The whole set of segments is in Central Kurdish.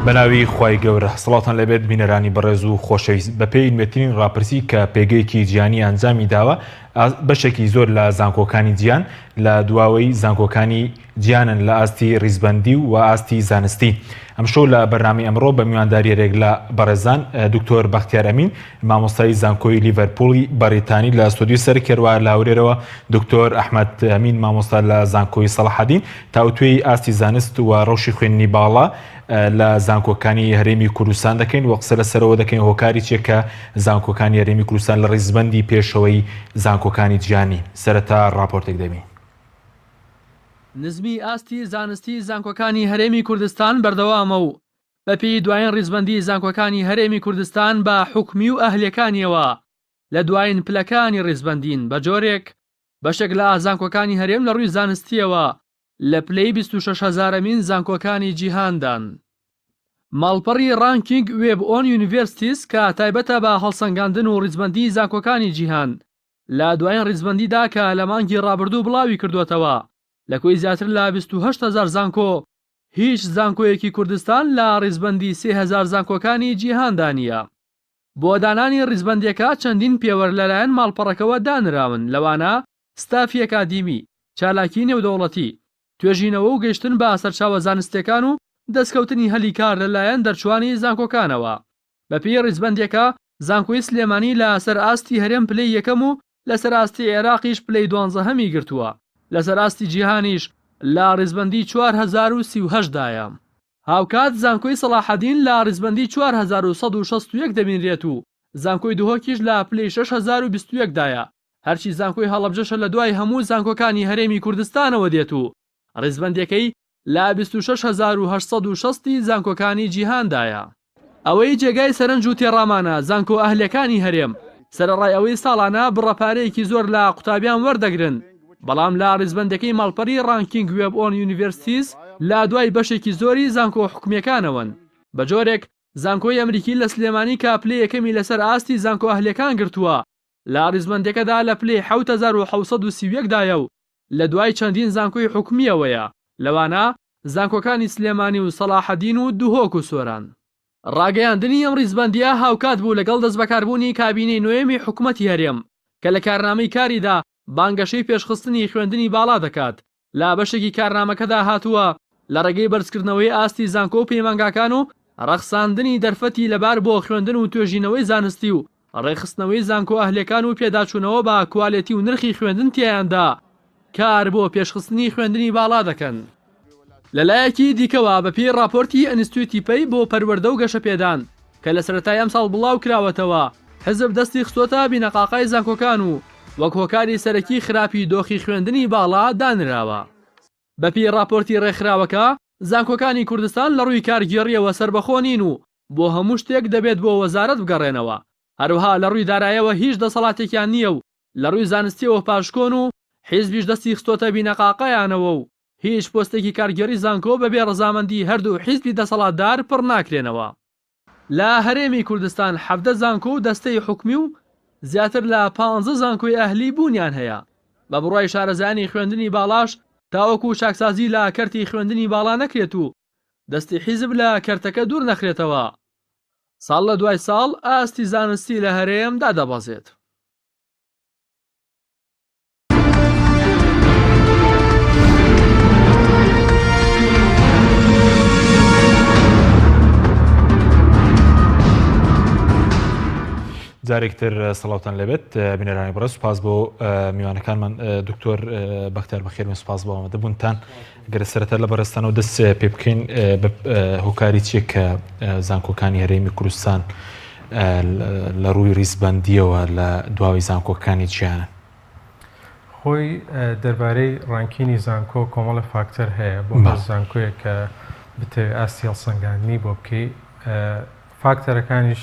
بەناوی خوای گەورە سڵاتان لەبێت بینەرانی بەڕێز و خۆشەویست بە پێی نوێترین ڕاپرسی کە پێگەیەکی جیهانی ئەنجامی داوە بەشێکی زۆر لە زانکۆکانی جیهان لە دواوەی زانکۆکانی جیهانن لە ئاستی ڕیزبەندی و ئاستی زانستی. ئەمشەو لە بەرنامی ئەمڕۆ بە میوانداریەرێک لە بەڕێزان دکتۆر بەختیار ئەمین مامۆستای زانکۆی لیڤەرپوڵی بەریتانی لە ستۆدیۆ سەرکێڕوا لە هەورێرەوە دکتۆر ئەحمەد ئەمین مامۆستا لە زانکۆی سەڵاحەدین تاوتوێی ئاستی زانست و ڕەوشی خوێندنی باڵا لە زانکۆکانی هەرێمی کوردستان دەکەین و قسە لەسەرەوە دەکەین هۆکاری چێکە زانکۆکانی هەرێمی کوردستان لە ڕیزبەندی پێشەوەی زانکۆکانی جیهانی. سەرەتا ڕاپۆرتێک دەبین. نزمی ئاستی زانستی زانکۆکانی هەرێمی کوردستان بەردەوامە و بەپێی دوایین ڕیزبەندی زانکۆکانی هەرێمی کوردستان بە حکومی و ئەهلەکانیەوە لە دوایین پلەکانی ڕیزبەندین بە جۆرێک بەشێک لە زانکۆکانی هەرێم لە ڕووی زانستیەوە لە پلەی 26,000مین زانکۆکانی جیهاندان. ماڵپەڕی ڕانکینگ وێب ئۆن یونیڤرسیتیز کە تایبەتە بە هەڵسەنگاندن و ڕیزبەندی زانکۆکانی جیهان لە دوایین ڕیزبەندیدا کە لە مانگی ڕابردوو بڵاوی کردوێتەوە لە کۆی زیاتر لە 28,000 زانکۆ هیچ زانکۆیەکی کوردستان لە ڕیزبەندی 30,000 زانکۆکانی جیهاندا نییە. بۆ دانانی ڕیزبەندیەکە چەندین پێوەر لەلایەن ماڵپەڕەکەوە دانراون لەوانە ستافی ئەکادیمی، چالاکی نێودەوڵەتی، توێژینەوە و گەیشتن بە سەرچاوە زانستیەکان و دەستکەوتنی هەلی کار لەلایەن دەرچوانی زانکۆکانەوە. بەپێی ڕیزبەندیەکە زانکۆی سلێمانی لە سەر ئاستی هەرێم پلەی یەکەم و لەسەر ئاستی عێراقیش پلەی 12هەمی گرتووە. لەسەر ئاستی جیهانیش لە ڕیزبەندی 4,038 دایە. هاوکات زانکۆی سەڵاحەدین لە ڕیزبەندی 4,161 دەبینرێت و زانکۆی دوهۆکیش لە پلەی 6,021 دایە. هەرچی زانکۆی هەڵەبجەشە لە دوای هەموو زانکۆکانی هەرێمی کوردستانەوە دێت و ڕیزبەندەکەی لە 26,860 زانکۆکانی جیهاندایە. ئەوەی جێگای سەرنج و تێڕامانە زانکۆ ئەهلەکانی هەرێم سەرڕای ئەوەی ساڵانە بڕەپارەیەکی زۆر لە قوتابیان وەردەگرن، بەڵام لە ڕیزبەندەکەی ماڵپەڕی ڕانکینگ وێب ئۆن یونیڤرسیتیز لە دوای بەشێکی زۆری زانکۆ حکومیەکانەوەن. بە جۆرێک زانکۆی ئەمریکی لە سلێمانی کا پلەی یەکەمی لەسەر ئاستی زانکۆ ئەهلەکان گرتووە لە ڕیزبەندەکەدا لە پلەی 7,731 دایە و لە دوای چەندین زانکۆی حکومیەوەیە لەوانە زانکۆکانی سلێمانی و سەڵاحەدین و دوهۆک و سۆران. ڕاگەیاندنی ئەم ڕیزبەندیە هاوکات بوو لەگەڵ دەست بەکاربوونی کابینەی نوێمی حکوومەتی هەرێم کە لە کارنامەی کاریدا بانگەشەی پێشخستنی خوێندنی باڵا دەکات. لا بەشێکی کارنامەکەدا هاتووە لە ڕێگەی بەرزکردنەوەی ئاستی زانکۆ و پەیمانگاکان و ڕەخساندنی دەرفەتی لەبار بۆ خوێندن و توێژینەوەی زانستی و ڕێخستنەوەی زانکۆ ئەهلەکان و پێداچوونەوە بە کوالێتی و نرخی خوێندن تیایاندا کار بۆ پێشخستنی خوێندنی باڵا دەکەن. لەلایەکی دیکەوە بەپێی راپۆرتی ئەنستیتوتی پەی بۆ پەروەردە و گەشەپێدان کە لە سەرەتای ئەم ساڵ بڵاو کراوەتەوە حزب دەستی خستۆتە بینەقاقای زانکۆکان و وەک هۆکاری سەرەکی خراپی دۆخی خوێندنی باڵا دانراوە. بەپێی راپۆرتی ڕێکخراوەکە زانکۆکانی کوردستان لە ڕووی کارگێڕیەوە سربەخۆ نین و بۆ هەموو شتێک دەبێت بۆ وەزارەت بگەڕێنەوە. هەروها لە ڕووی داراییەوە هیچ دەسەڵاتێکیان نییە و لە ڕووی زانستیەوە پاشکۆن و حیزبیش دەستی خستۆتە بینەقاقەیانەوە و هیچ پۆستێکی کارگێڕی زانکۆ بەبێ ڕەزامەندی هەردوو حیزبی دەسەڵاتدار پڕ ناکرێنەوە. لە هەرێمی کوردستان 17 زانکۆ و دەستەی حکومی و زیاتر لە 15 زانکۆی ئەهلی بوونیان هەیە. بە بڕوای شارەزانی خوێندنی باڵاش تاوەکو چاکسازی لە کەرتی خوێندنی باڵا نەکرێت و دەستی حیزب لە کەرتەکە دوور نەخرێتەوە. ساڵ لە دوای ساڵ ئاستی زانستی لە هەرێم دادەبەزێت. جارێکتر سەڵاوتان لەبێت بینەرانی بەڕێز سوپاس بۆ میوانەکانمان دکتۆر بەختیار بەخێر سوپاس بۆ ئەمەدە بوونتان گەرە سەرەتا لە بەڕێستانەوە دەست پێ بکەین هۆکاری چیە کە زانکۆکانی هەرێمی کوردستان لە ڕووی ڕیزبەندیەوە لە دواوی زانکۆکانی جیهانن. خۆی دەربارەی ڕانکینی زانکۆ کۆمەڵە فاکتەر هەیە بۆ زانکۆیە کە بتەوێت ئاستی هەڵسەنگاندنی بۆ بکەی. فاکتەرەکانیش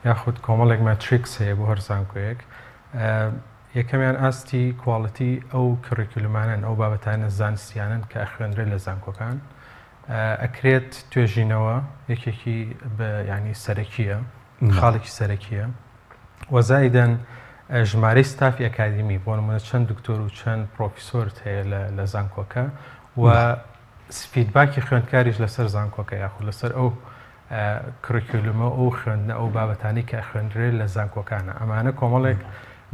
یاخود کۆمەڵێک ماتریکس هەیە بۆ هەر زانکۆیەک. یەکەمیان ئاستی کواڵەتی ئەو کڕیکولمانن ئەو بابەتانە زانستیانن کە ئەخوێنرێت لە زانکۆکان. ئەکرێت توێژینەوە یەکێکی ینی سەرەکیە خاڵێکی سەرەکیە وەزایدەن ژمارەی ستافی ئەکادیمی بۆ نمونە چەند دکتۆر و چەند پرۆفیسۆرت هەیە لە زانکۆکە و فیدباکی خوێندکاریش لەسەر زانکۆکە یاخود لەسەر ئەو کریکولومە ئەو خوێندنە ئەو بابەتانی کە خوێندرێت لە زانکۆکانە ئەمانە کۆمەڵێک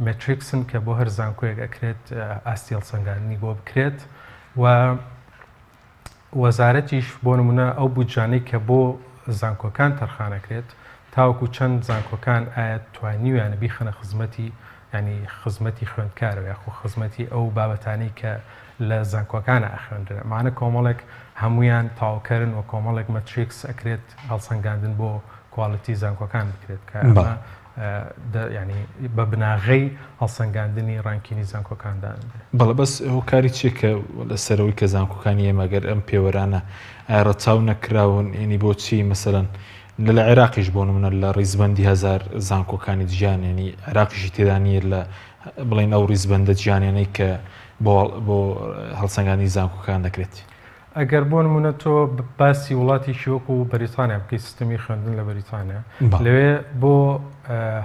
متریکسن کە بۆ هەر زانکۆیەک ئەکرێت ئاستیڵ سنگاندنی بۆ بکرێت و وەزارەتیش بۆ نمونە ئەو بودجانەی کە بۆ زانکۆکان تەرخانەکرێت تاوەکو چەند زانکۆکان ئایا توانیویانە بیخەنە خزمەتی ینی خزمەتی خوێندکارەوە یاخۆ خزمەتی ئەو بابەتانی کە لە زانکۆکانە ئەخوێندرێت ئەمانە کۆمەڵێک هەمویان تاوکەرن و کۆمەڵێک مەتریکس ئەکرێت هەڵسەنگاندن بۆ کواڵیتی زانکۆکان بکرێت کە ینی بە بناغەی هەڵسەنگاندنی ڕانکینی زانکۆکاندان بەڵە بەس هۆکاری چێکە لە سەرەوەی کە زانکۆکانی ئێمەگەر ئەم پێوەرانە ڕەچاو نەکراون ینی بۆچی مەسەرەن لە عێراقیش بۆ نمونە لە ڕیزبەندی هەزار زانکۆکانی جیانێنی عێراقیشی تێدانیە لە بڵین ئەو ڕیزبەندە جیانێنەی کە بۆ هەڵسەنگاندنی زانکۆکان دەکرێت ئەگەر بۆ نمونە تۆ باسی وڵاتی شیوەک و بەریتانیا بکەی سیستەمی خوێندن لە بەریتانیا لەوێ بۆ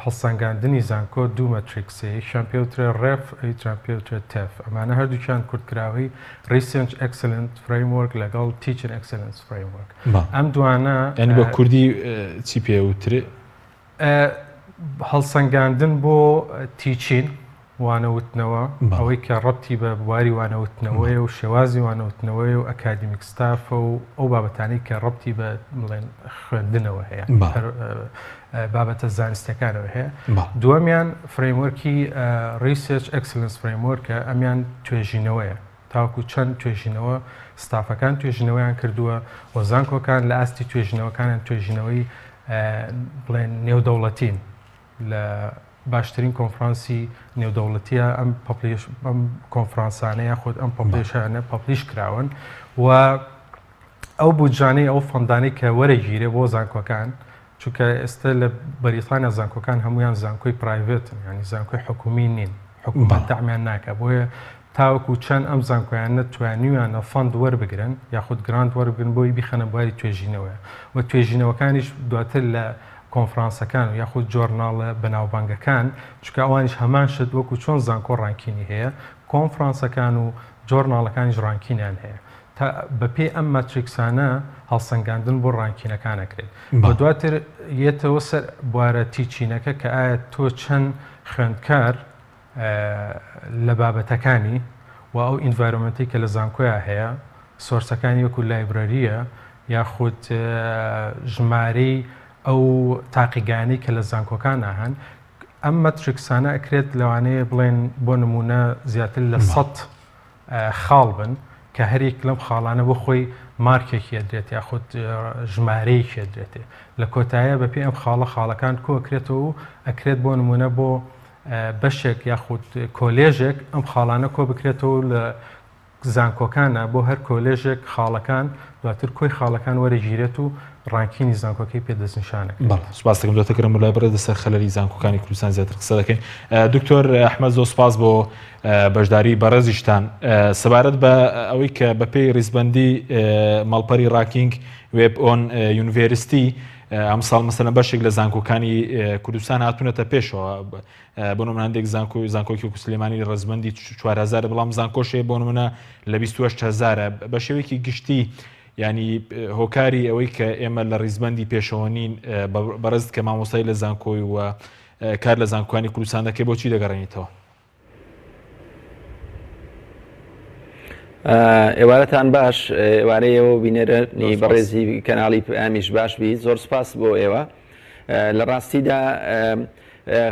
هەڵسەنگاندنی زانکۆ دوو مەتریکسەیە شیان پێوترێ ڕێف ئەیتران پێوترێت تەف ئەمانە هەردووچیان کورتکراوی ریسرچ ئەکسلنت فریموەرک لەگەڵ تیچن ئەکسلنس فریموەرک ئەم دوانە ینی بە کوردی چی پێوترێ هەڵسەنگاندن بۆ تیچین وانەوتنەوە ئەوەی کە ڕەتی بە بواری وانەوتنەوەی و شێوازی وانەوتنەوەی و ئەکادمیک ستافە و ئەو بابەتانی کە ڕەتی بە بڵێن خوێندنەوە هەیە بابەتە زانستەکانەوە هەیە دووەمیان فرێموەرکی ریسرچ ئەکسلنس فرێموەرکە ئەمیان توێژینەوەیە تاوەکو چەند توێژینەوە ستافەکان توێژینەوەیان کردووە و زانکۆکان لە ئاستی توێژینەوەکانیان توێژینەوەی بڵێن نێودەوڵەتین لە باشترین کۆنفرانسی نێودەوڵەتیە ئەم کۆنفرانسانەیە خۆت ئەم پۆپلیشانە پۆپلیش کراون و ئەو بودجانەی ئەو فەندانەی کە وەرەگیرێ بۆ زانکۆکان چونکە ئێستا لە بەریتانیا زانکۆکان هەمویان زانکۆی پرایڤێتن ینی زانکۆی حکومی نین حکومەت داعمیان ناکە بۆیە تاوەکو چەند ئەم زانکۆیان نەتوانیویانە فەند وەربگرن یاخود گراند وەربگرن بۆی بیخەنە بواری توێژینەوەیە و توێژینەوەکانیش دواتر لە کۆنفرانسەکان و یاخود جۆرناڵە بەناوبانگەکان چکە ئەوانیش هەمان شت وەکو چۆن زانکۆ ڕانکینی هەیە کۆنفرانسەکان و جۆرناڵەکانیش ڕانکینیان هەیە تا بەپێی ئەم مەتریکسانە هەڵسەنگاندن بۆ ڕانکینەکانەکرێت بە دواتر یێتەوە سەر بوارە تیچینەکە کە ئایا تۆ چەند خوێندکار لە بابەتەکانی و ئەو ئینڤایرۆمنتی کە لە زانکۆیە هەیە سۆرسەکانی وەکو لایبرەریە یاخود ژمارەی ئەو تاقیگانی کە لە زانکۆکان هەن ئەم مەتریکسانە ئەکرێت لەوانەیە بڵێن بۆ نمونە زیاتر لە 100 خاڵ بن کە هەرێک لەم خاڵانە بۆ خۆی مارکێکی ئەدرێت یاخود ژمارەیەکی ئەدرێتێ لە کۆتایە بەپێی ئەم خاڵەکان کۆکرێتەوە و ئەکرێت بۆ نمونە بۆ بەشێک یاخود کۆلێژێک ئەم خاڵانە کۆ بکرێتەوە لە زانکۆکانە بۆ هەر کۆلێژێک خاڵەکان دواتر کۆی خاڵەکان وەرەگیرێت و ڕانکینی زانکۆکەی پێدەستنیشانە سپاس دەکەم دواترم لای بەرە سەر خەلەری زانکۆکانی کوردستان زیاتر قسە دەکەین دکتۆر ئەحمەد زۆر سپاس بۆ بەشداری بەڕێزیشتان سەبارەت بە ئەوەی کە بەپێی ڕیزبەندی ماڵپەری ڕاکینگ وێب ئۆن یونیڤێرسیتی ئەم ساڵ مەسەلەن بەشێک لە زانکۆکانی کوردستان هاتوونەتە پێشەوە بۆ نمونە هەندێک زانکۆی وەکو سلێمانی ڕیزبەندی 4000 بەڵام زانکۆشێ بۆ نمونە لە 28000 بە شێوەیەکی گشتی ینی هۆکاری ئەوەی کە ئێمە لە ڕیزبەندی پێشەوە نین بەڕێز کە مامۆستای لە زانکۆی و کار لە زانکۆکانی کوردستان دەکەی بۆچی دەگەڕێنیتەوە؟ ئێوارەتان باش ئێوارەیەوە بینێرە بەڕێزی کەناڵی ئامیش باش بی زۆر سپاس بۆ ئێوە لە ڕاستیدا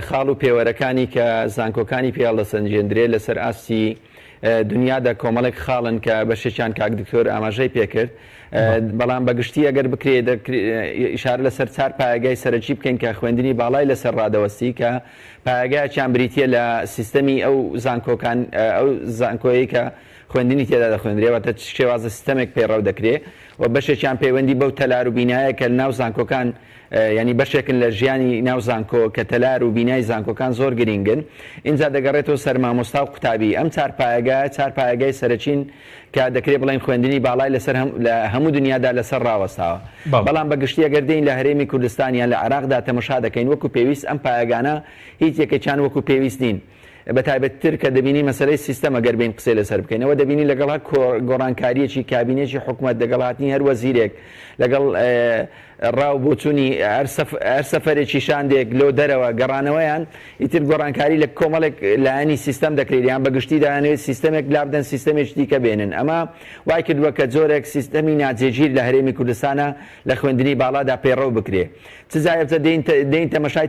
خاڵ و پێوەرەکانی کە زانکۆکانی پیاڵ دەسەنجێندرێت لەسەر ئاستی دنیادا کۆمەڵێک خاڵن کە بەشێکیان کاک دکتۆر ئاماژەی پێکرد بەڵام بەگشتی ئەگەر بکرێت ئیشارە لەسەر چار پایگای سەرەکی بکەین کە خوێندنی باڵای لەسەر ڕادەوەستی کە پایگایەکیان بریتە لە سیستەمی ئەو زانکۆکان ئەو زانکۆیی کە خوێندنی تێدا دەخوێندرێەوە شێوازە سیستەمێک پێڕەو دەکرێت و بەشێکیان پەیوەندی بەو تەلار و بینایە کە ناو زانکۆکان ینی بەشێکن لە ژیانی ناو زانکۆ کە تەلار و بینای زانکۆکان زۆر گرنگن اینجا دەگەڕێتەوە سەر مامۆستا و قوتابی ئەم چار پایگای سەرچین کە دەکرێت بڵێن خوێندنی باڵای لەسەر لە هەموو دنیادا لەسەر ڕاوەستاوە بەڵام بەگشتی ئەگەردەین لە هەرێمی کوردستانیان لە عێراقدا تەماشا دەکەین وەکو پێویست ئەم پایگانە هیچ یەکێکیان وەکو پێویست نین بەتایبەتتر کە دەبینی مەسەلەی سیستەمە گەربین قسەی لەسەر بکەینەوە دەبینی لەگەڵ گۆڕانکاریەکی کابینێکی حکوومەت لەگەڵ هاتنی هەر وەزیرێک لەگەڵ ڕاو بۆچوونی هەر سەفەرێکی شاندێک لۆ دەرەوە گەڕانەوەیان ئیتر گۆڕانکاری لە کۆمەڵێک لایەنی سیستەم دەکرێت یان بەگشتی دەیانوێت سیستەمێک لابدەن سیستەمێک دیکە بێنن ئەمە وای کردووە کە جۆرێک سیستەمی ناجێگیر لە هەرێمی کوردستانە لە خوێندنی باڵادا پێڕەو بکرێ چ جایەتە دێین تەمەشای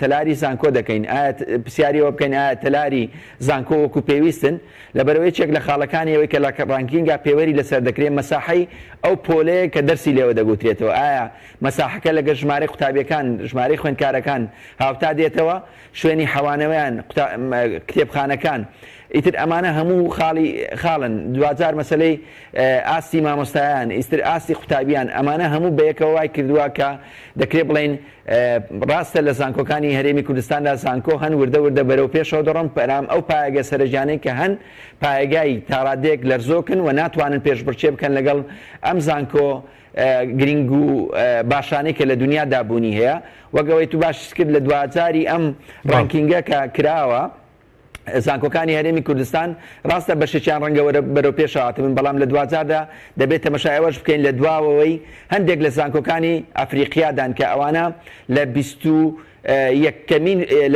تەلاری زانکۆ دەکەین ئایا پرسیاریەوە بکەین ئایا تەلاری زانکۆ وەکو پێویستن لەبەرەوەیچێک لە خاڵەکانی ئەوەی کە لە ڕانکینگا پێوەری لەسەر دەکرێت مەساحەی ئەو پۆلەیە کە دەرسی لێوە دەگوترێتەوە ئایا مەساحەکە لەگەر ژمارەی قوتابیەکان ژمارەی خوێندکارەکان هاوتا دێتەوە شوێنی حەوانەوەیان کتێبخانەکان ئیتر ئەمانە هەموو خاڵن دوجار مەسلەی ئاستی مامۆستایان ئیستر ئاستی قوتابیان ئەمانە هەموو بەیەکەوە وای کردووە کە دەکرێت بڵین ڕاستە لە زانکۆکانی هەرێمی کوردستاندا زانکۆ هەن وردە وردە بەرەو پێشەوە دەڕۆن پەرام ئەو پایگە سەرنجانەی کە هەن پایگای تاڕادێک لەرزۆکن و ناتوانن پێشبڕچێ بکەن لەگەڵ ئەم زانکۆ گرنگ و باشانەی کە لە دنیا دابوونی هەیە وەگەوەی تو باش کرد لە دوجاری ئەم ڕانکینگە کە کراوە زانکۆکانی هەرێمی کوردستان ڕاستە بەشێکیان ڕەنگە بەرەو پێشهاتبن بەڵام لە دوجاردا دەبێت تەمەشایەوەش بکەین لە دواوەوەی هەندێک لە زانکۆکانی ئەفریقیادان کە ئەوانە لە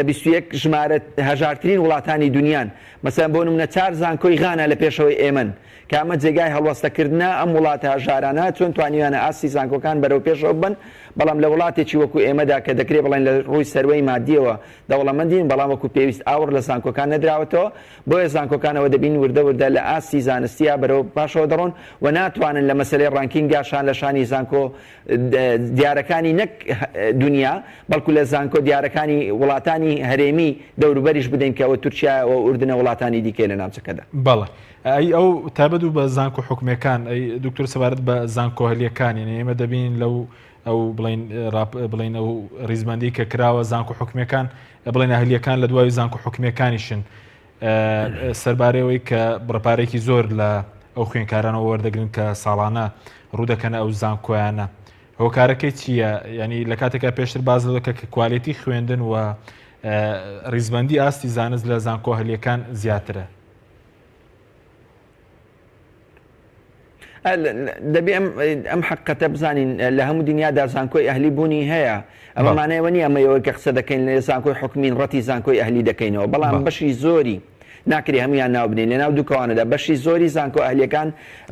21 ژمارە هەژارترین وڵاتانی دنیان مەسەن بۆ نمونە 4 زانکۆی غانە لە پێشەوەی ئێمن کە ئەمە جێگای هەڵوەستەکردنە ئەم وڵاتە هەژارانە چۆن توانیوانە ئاسی زانکۆکان بەرەو پێشەوە بن بەڵام لە وڵاتێکی وەکو ئێمەدا کە دەکرێت بڵێن لە ڕووی سەروەی مادیەوە دەوڵەمەندین بەڵام وەکو پێویست ئاور لە زانکۆکان نەدراوەتەوە بۆیە زانکۆکانەوە دەبین وردە وردە لە ئاسی زانستیە بەرەو پاشەوە دەڕۆن و ناتوانن لە مەسلەی ڕانکینگا شان لە شانی زانکۆ دیارەکانی نەک دنیا بەڵکو لە زانکۆ دیارەکانی وڵاتانی هەرێمی دەوروبەریش بدەین کە ئەوە تورکیا و ئوردنە وڵاتانی دیکەی لە ناوچەکەدا بەڵێ ئەی ئەو تابەت و بە زانکۆ حکومەکان ئەی دکتۆر سەبارەت بە زانکۆ هەلیەکانی ئێمە دەبین لەو ئەو بڵین ئەو ڕیزبەندی کە کراوە زانکۆ حکومەکان بڵێن هەلیەکان لە دوای زانکۆ حکومەکانیشن سەربارەوەی کە بڕپارێکی زۆر لە ئەو خوێنکارانەوە وەردەگرن کە ساڵانە ڕوودەکەنە ئەو زانکۆیانە هۆکارەکەی چییە؟ ینی لە کاتێکا پێشتر بازەکە کە کوالیتی خوێندن و ڕیزبەندی ئاستی زانست لە زانکۆ هەلیەکان زیاترە. دەبێ ئەم حقەتە بزانین لە هەموو دنیادا زانکۆی ئەهلی بوونی هەیە ئەمە مانایەوە نیە ئەمەوە کە قسە دەکەین لە زانکۆی حکومین ڕەتی زانکۆی ئەهلی دەکەینەوە بەڵام بەشی زۆری ناکری هەمویان ناو بنین لە ناو دووکەوانەدا بەشی زۆری زانکۆ ئەهلیەکان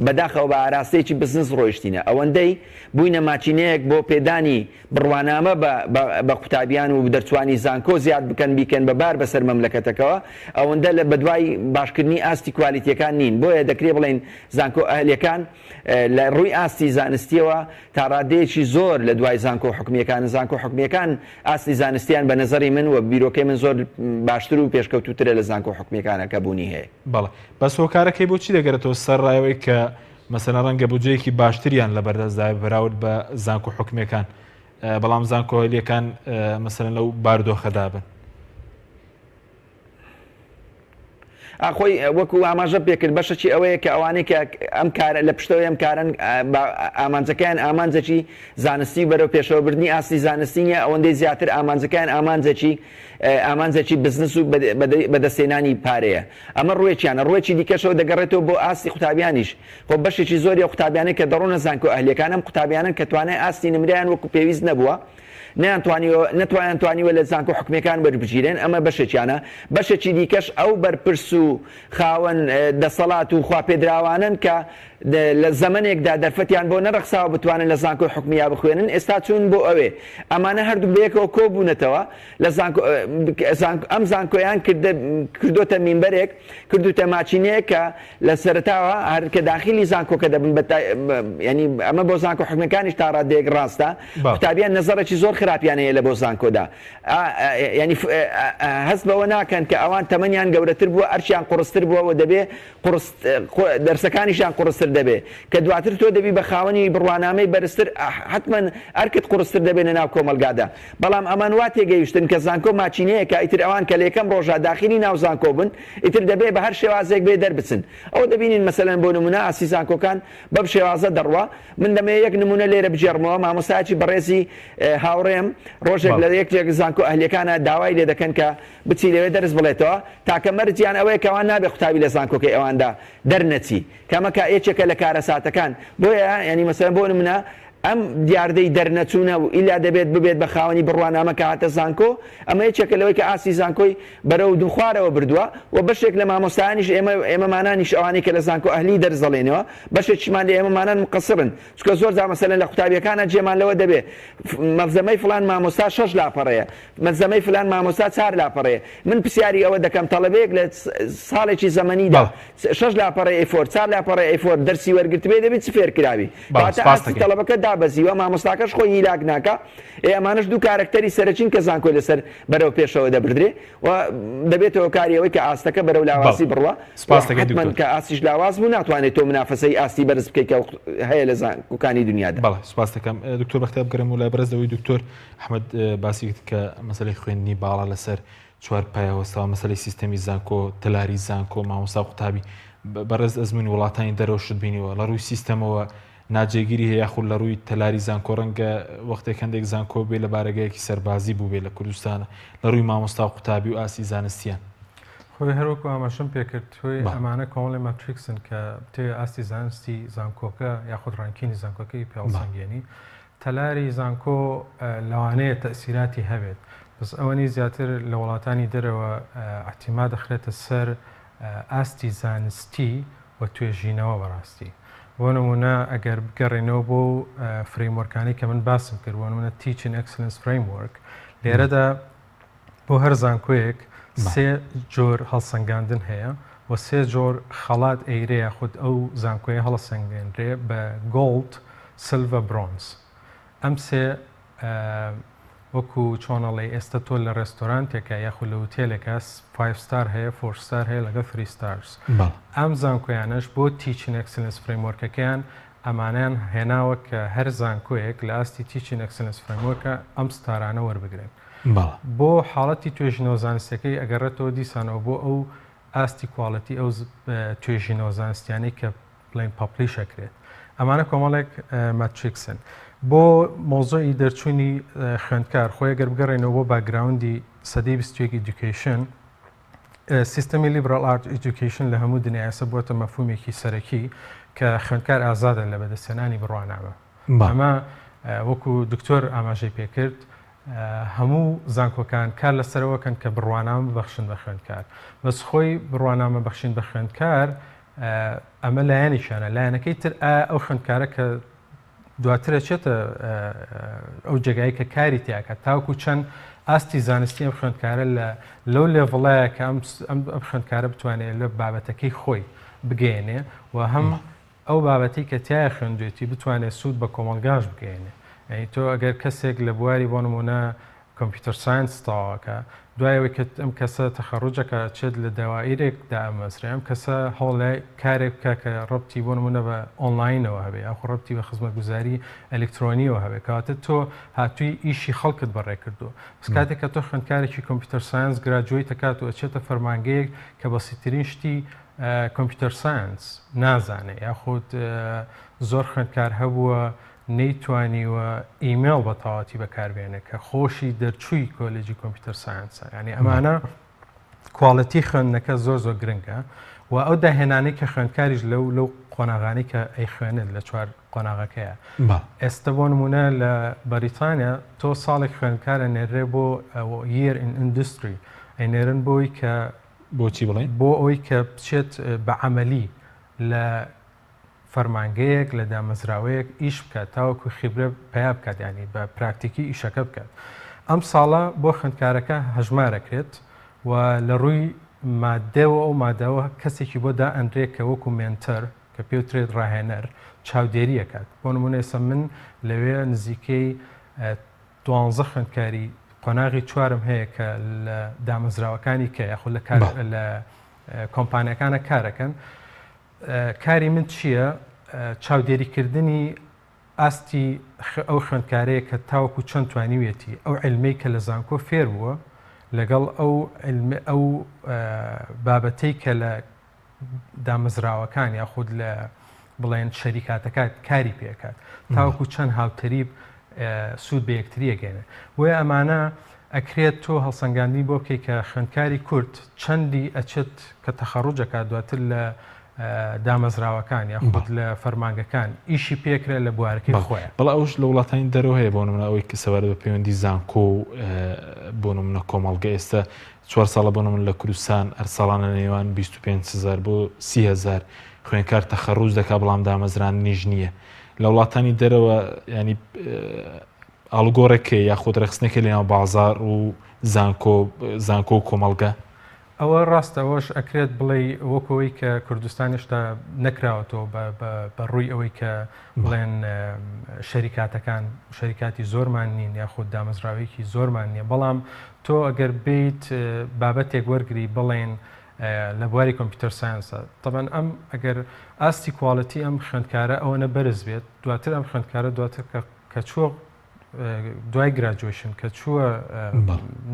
بەداخەوە بە ئاراستەیەکی بزنس ڕۆیشتینە ئەوەندەی بووینە ماچینەیەک بۆ پێدانی بڕوانامە بە قوتابیان و دەرچوانی زانکۆ زیاد بکەن بیکەن بەبار بەسەر مەملەکەتەکەەوە ئەوەندە لە بەدوای باشکردنی ئاستی کوالیتیەکان نین بۆیە دەکرێت بڵێن زانکۆ ئەهلیەکان لە ڕووی ئاستی زانستیەوە تا ڕادەیەکی زۆر لە دوای زانکۆ حکومیەکان ئاستی زانستیان بە نەزەری من و بیرۆکەی من زۆر باشتر و پێشکەوتوترە لە زانکۆ حکومیەکانەکە بوونی هەیە. بەڵێ بەس هۆکارەکەی بۆچی دەگەرێتەوە سەر ڕایەوەی کە مەسەلا ڕەنگە بودجەیەکی باشتریان لە بەردەستدای بەراورد بە زانکۆ حکومیەکان بەڵام زانکۆ هەلیەکان مەسەلەن لەو باردۆخەدا بن. ئاخۆی وەکو ئاماژە پێکرد بەشەکی ئەوەیە کە ئەوانەی کە ئەم کارە لە پشتەوەی ئەم کارن ئامانجەکەیان ئامانجێکی زانستی بەرەو پێشەوەبردننی ئاستی زانستی نیە ئەوەندەی زیاتر ئامانجەکەیان ئامانجێکی بزنس و بەدەستێنانی پارەیە ئەمە ڕوێکیانە ڕوێکی دیکەشەوە دەگەڕێتەوە بۆ ئاستی قوتابیانیش خۆ بەشێکی زۆری ئەو قوتابیانەی کە دەڕۆنە زانکۆ ئەهلیەکان ئەم قوتابیانن کە توانای ئاستی نمرەیان وەکو پێویست نەبووە نەتوانیوە لە زانکۆ حکومیەکان وەربگیرێن ئەمە بەشێکیانە بەشێکی دیکەش ئەو بەرپرس و خاوەن دەسەڵات و خواپێدراوانن کە لە زەمانێکدا دەرفەتیان بۆ نەڕەخساوە بتوانن لە زانکۆ حکومیا بخوێنن ئێستا چوون بۆ ئەوێ ئەمانە هەردوو بەیەکەوە کۆبوونەتەوە لە ئەم زانکۆیان کردوتە مینبەرێک کردوتە ماچینەیە کە لە سەرتاوە هەرکە داخلی زانکۆکە دەبن ینی ئەمە بۆ زانکۆ حکومیەکانیش تا ڕادەیەک ڕاستە قوتابیان نەزەرێکی زۆر خراپیانەیە لە بۆ زانکۆدا ینی هەست بەوە ناکەن کە ئەوان تەمەنیان گەورەتر بووە ئەرچیان قوڕستر بووەوە دەبێ دەرسەکانیشیان قوڕستر دەبێ کە دواتر تۆ دەبی بە خاوەنی بڕوانامەی بەرزتر حتمەن ئەرکت قوڕستر دەبێنە ناو کۆمەلگادا بەڵام ئەمان وا تێگەیشتن کە زانکۆ ماچینەیە کە ئیتر ئەوان کە لە یەکەم ڕۆژە داخلی ناو زانکۆ بن ئیتر دەبێ بە هەر شێوازێک بێ دەربچن ئەو دەبینین مەسەلەن بۆ نمونە ئاسی زانکۆکان بەم شێوازە دەڕوا من دەمێ یەک نمونە لێرە بجێڕمەوە مامۆستایەکی بەڕێزی هاوڕێم ڕۆژێک لە یەکێک زانکۆ ئەهلیەکانە داوای لێ دەکەن کە بچی لەوێ دەرس بڵێتەوە تاکە مەرجیان ئەوەیە کە ئەوان نابێ قوتابی لە زانکۆکەی ئەواندا دەرنەچی کەمەکە یەکێکە لە کارەساتەکان بۆیە ینی مەسەلەن بۆ نمونە ئەم دیاردەی دەرنەچوونە و ئیلا دەبێت ببێت بە خاوەنی بڕوانامە کە هاتە زانکۆ ئەمە یەکێکە لەوەی کە ئاسی زانکۆی بەرەو دووخوارەوە بردووە و بەشێک لە مامۆستایانیش ئێمەمانانیش ئەوانەی کە لە زانکۆ ئەهلی دەرزەڵێنەوە بەشێکیمان لە ئێمەمانان مقصرن چکە زۆر جا مەسەلەن لە قوتابیەکانە جێمان لەوە دەبێت مەزەمەی فلان مامۆستا 6 لاپەڕەیە مەزەمەی فلان مامۆستا 4 لاپەڕەیە من پرسیاری ئەوە دەکەم تەڵەبەیەک لە ساڵێکی زەمەنیدا 6 لاپەڕەی ئەیفۆر 4 لاپەڕەی ئەیفۆر دەرسی وەرگرت بێ دەبێت چ فێرکراوی واتە ئاستی تەڵەبەکە دابەزیوە مامۆستاکەش خۆی هیلاک ناکە ئەمانش دوو کارکتەری سەرچین کە زانکۆی لەسەر بەرەو پێشەوە دەبردرێ و دەبێتەوە کاریەوەی کە ئاستەکە بەرەو لاواسی بڕوە حتمەن کە ئاستیش لاواز بوو ناتوانێت تۆ منافەسەی ئاستی بەرز بکەیت کە هەیە لە زانکۆکانی دنیادا. بەڵێ سوپاس دەکەم دکتۆر بەختیار بگەڕێم و لای بەرزەوەی دکتۆر ئەحمەد باسی کرد کە مەسەلەی خوێندنی باڵا لەسەر چوار پایەوەستاوە مەسەلەی سیستەمی زانکۆ تەلاری زانکۆ مامۆستا قوتابی بەڕێز ئەزمموی وڵاتانی دەرەوە شت بینیوە لە ڕووی سیستەمەوە ناجێگیری هەیە خول لە ڕووی تەلاری زانکۆ ڕەنگە وەختێک هەندێک زانکۆ بێ لە بارەگەیەکی سەربازی بوو بێ لە کوردستانە لە ڕووی مامۆستا قوتابی و ئاسی زانستیان خۆی هەروەکو ئاماژەم پێکرد توی ئەمانە کۆمەڵی ماتریکسن کە بتێ ئاستی زانستی زانکۆکە یاخود ڕانکینی زانکۆکەی پێڵسەنگێنی تەلاری زانکۆ لەوانەیە تەسیراتی هەبێت بەس ئەوەنی زیاتر لە وڵاتانی دەرەوە احتیما دەخرێتە سەر ئاستی زانستی و توێژینەوە بەڕاستی بۆ نمونە ئەگەر بگەڕێنەوە بۆ فرێموەرکانی کە من باسم کرد بۆ نمونە Teaching Excellence Framework لێرەدا بۆ هەر زانکۆیەک سێ جۆر هەڵسەنگاندن هەیە و سێ جۆر خەڵات ئەیرەیە خود ئەو زانکۆیە هەڵسەنگێنرێ بە گۆڵد سیلڤە برۆنز ئەم سێ وەکو چۆنەڵی ئێستا تۆ لە ڕێستۆرانتێکە یاخود لە وتێلێکە 5 ستار هەیە 4 ستار هەیە لەگە 3 stars ئەم زانکۆیانش بۆ Teaching Excellence Frameworkەکەیان ئەمانیان هێناوە کە هەر زانکۆیەک لە ئاستی Teaching Excellence Frameworkە ئەم ستارانە وەربگرن بۆ حاڵەتی توێژینەوە زانستەکەی ئەگەڕێتەوە دیسانەوە بۆ ئەو ئاستی کوواڵەتی ئەو توێژینەوە زانستیانی کە بڵین پاپلیشەکرێت ئەمانە کۆمەڵێک ماتریکسن بۆ مۆزۆی دەرچوونی خوێندکار خۆی ئەگەر بگەڕێنەوە بۆ باگراوندی سەدەی 21 ئیدوکیشن سیستەمی لیبرال ئارت ئیدوکیشن لە هەموو دنیاسە بۆتە مەفهومێکی سەرەکی کە خوێندکار ئازادە لە بەدەستێنانی بڕوانامە ئەمە وەکو دکتۆر ئاماژەی پێکرد هەموو زانکۆکان کار لەسەرەوەکەن کە بڕوانامە ببەخشن بە خوێندکار بەس خۆی بڕوانامە بەخشین بە خوێندکار ئەمە لایەنیشانە لایەنەکەی تر ئەو خوێندکارە کە دواترە چێتە ئەو جێگایی کە کاری تیاکە تاوکو چەند ئاستی زانستی ئەم خوێندکارە لەو لێڤڵایە کە ئەم خوێندکارە بتوانێت لە بابەتەکەی خۆی بگەێنێ و هەم ئەو بابەتی کە تایە خوێندوێتی بتوانێت سوود بە کۆمەلگاش بگەێنێ یعنی تۆ ئەگەر کەسێک لە بواری بۆ نمونە کۆمپیوتەر ساینس تاواکە دوایەوەی کە ئەم کەسە تەخەڕوجەکە چێت لە داوائیرێکدا ئەمەسرێ ئەم کەسە هەوڵای کارێک بکە کە ڕەبتی بۆ نمونە بە ئۆنلاینەوە هەبێ یاخۆ ڕەبتی بە خزمەتگوزاری ئەلکترۆنیەوە هەبێ کەواتە تۆ هاتووی ئیشی خەڵکت بەڕێ کردو بەس کاتێک کە تۆ خوێندکارێکی کۆمپیوتەر ساینس گراجویت دەکات و ئەچێتە فەرمانگەیەک کە بەسیترین شتی کۆمپیوتەر ساینس نازانێ یاخود زۆر خوێندکار هەبووە نەیتوانیوە ئیمێڵ بە تەواتی بەکاربێنێ کە خۆشی دەرچووی کۆلێجی کۆمپیوتەر ساینسە ینی ئەمانە کواڵەتی خوێندنەکە زۆر زۆر گرنگە و ئەو داهێنانەی کە خوێندکاریش لەو قۆناغانی کە ئەی خوێنێت لە چوار قۆناغەکەیە ئێستا بۆ نمونە لە بەریتانیا تۆ ساڵێک خوێندکارە نێرێ بۆ year in industry ئەینێرن بۆی کە بۆچی بڵێن بۆ ئەوی کە بچێت بە عەمەلی لە فەرمانگەیەک لە دامەزراوەیەک ئیش بکات تاوەکو خیبرە پیا بکات ینی بە پراکتیکی ئیشەکە بکات ئەم ساڵە بۆ خوێندکارەکە هەژمارەکرێت و لە ڕووی مادەوە ئەو مادەوە کەسێکی بۆ دا ئەندرێت کە وەکو مێنتەر کە پێوترێت ڕاهێنەر چاودێریەکات بۆ نمونە ئێستا من لەوێ نزیکەی 12 خوێندکاری قۆناغی چوارم هەیە کە لە دامەزراوەکانی کە یاخود لە کۆمپانیەکانە کارەکەن کاری من چییە؟ چاودێریکردنی ئاستی ئەو خوێندکارەیە کە تاوەکو چەند توانیوێتی ئەو علمەی کە لە زانکۆ فێر بووە لەگەڵ ئەو بابەتەی کە لە دامەزراوەکان یاخود لە بڵێن شەریکاتەکە کاری پێکات تاوەکو چەند هاوتەریب سوود بە یەکتریەگەێنە وێ ئەمانە ئەکرێت تۆ هەڵسەنگاندنی بۆ بکەی کە خوێندکاری کورد چەندی ئەچێت کە تەخەڕوجەکە دواتر لە دامەزراوەکان یاخود لە فەرمانگەکان ئیشی پێکرێت لە بوارەکەی خۆیان. بەڵام ئەوش لە وڵاتانی دەرەوە هەیە بۆ نمونە ئەوەی کە سەوارە بە پەیوەندی زانکۆ و بۆ نمونە کۆمەڵگە ئێستا 4 ساڵە بۆ نمونە لە کوردستان هەر ساڵانە نێوان 25,000 بۆ 30,000 خوێنکار تەخەڕوج دەکا بەڵام دامەزران نیژ نییە. لە وڵاتانی دەرەوە ینی ئاڵگۆڕێکێ یاخود ڕێخستنێکی لەناو بازار و زانکۆ و کۆمەڵگە. ئەوە ڕاستەوەش ئەکرێت بڵێ وەکەوەی کە کوردستانیشتا نەکراوەتەوە بە ڕووی ئەوەی کە بڵێن شەریکاتی زۆرمان نین یاخود دامەزراوێکی زۆرمان نییە، بەڵام تۆ ئەگەر بیت بابەتێک وەرگری بڵێن لە بواری کۆمپیوتەر ساینسە طبعاً ئەم ئەگەر ئاستی کواڵەتی ئەم خوێندکارە ئەوەنە بەرز بێت دواتر ئەم خوێندکارە دواتر کە چووە دوای گراجویشن کە چووە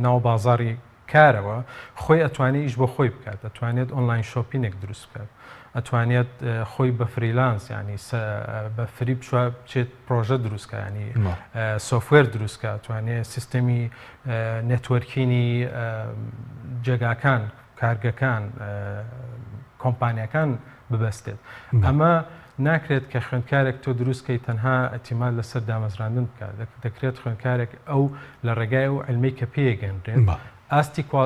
ناو بازاری کارەوە خۆی ئەتوانێت ئیش بۆ خۆی بکات، ئەتوانێت ئۆنلاین شۆپینێک دروست بکات، ئەتوانێت خۆی بە فریلانس ینی بە فری بچوە بچێت پرۆژە دروستکە ینی سۆفوێر دروستکە، ئەتوانێت سیستەمی نێتوەرکینی جێگاکان کارگەکان کۆمپانیەکان ببەستێت. ئەمە ناکرێت کە خوێندکارێک تۆ دروستکەی تەنها ئەتیمال لەسەر دامەزراندن بکات، دەکرێت خوێندکارێک ئەو لە ڕێگای و ئەلمەی کە پێگەنرێن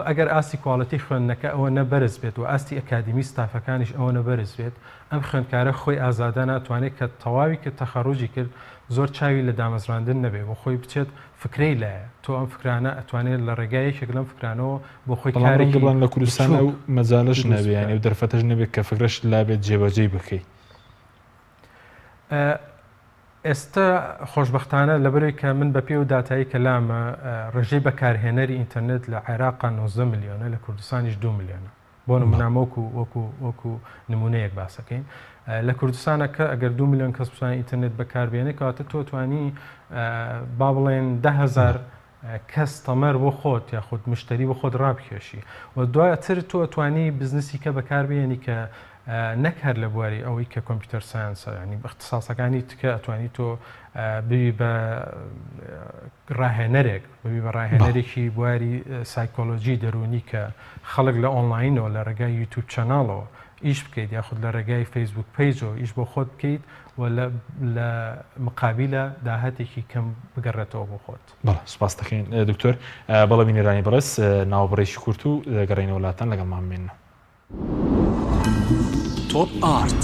ئەگەر ئاستی کواڵەتی خوێندنەکە ئەوە نەبەرز بێت و ئاستی ئەکادمی ستافەکانیش ئەوە نەبەرز بێت، ئەم خوێندکارە خۆی ئازادە ناتوانێت کە تەواوی کە تەخەڕوجی کرد زۆر چاوی لە دامەزراندن نەبێ بۆ خۆی بچێت فکرەی لایە تۆ ئەم فکرانە ئەتوانێت لە ڕێگایەکێک لەم فکرانەوە بۆ خۆی کارێکی بڵان لە کوردستان ئەو مەجالش نەبێ و دەرفەتەش نەبێت کە فکرەش لابێت جێبەجێ بکەی. ئێستا خۆشببختانە لەبەرەوەی کە من بە پێ و داتایی کەلامە ڕێژەی بەکارهێنەری ئینتەرنێت لە عێراقا 19 میلیۆنە لە کوردستانیش 2 میلیۆنە بۆ نمونامەوەکو وەکو نمونەیەک باسەکەین لە کوردستانە کە ئەگەر 2 میلیۆن کەس بتوانێت ئینتەرنێت بەکاربێنێ کەواتە تۆ توانی با بڵێن 10,000 کەس تەمەر بۆ خۆت یاخود مشتری بۆ خۆت ڕابکێشی و دواتر تۆ توانی بزنسی کە بەکاربێنی کە نەکار لە بواری ئەوەی کە کۆمپیوتەر ساینسە ینی اختصاسەکانی تکە ئەتوانی تۆ ببی بە ڕاهێنەرێک ببی بە ڕاهێنەرێکی بواری سایکۆلۆژی دەرونی کە خەڵک لە ئۆنلاینەوە لە ڕێگای یوتیوب چەناڵەوە ئیش بکەیت یاخود لە ڕێگای فەیسبوک پیجەوە ئیش بۆ خۆت بکەیت و لە مقابلە داهاتێکی کەم بگەڕێتەوە بۆ خۆت. بەڵێ سوپاس دەکەین دکتۆر. بەڵێ بینەرانی بەڕێز ناوبڕێکی کورت و دەگەڕێنەوە وڵاتان لەگەڵمان بێنە. تۆپ ئارت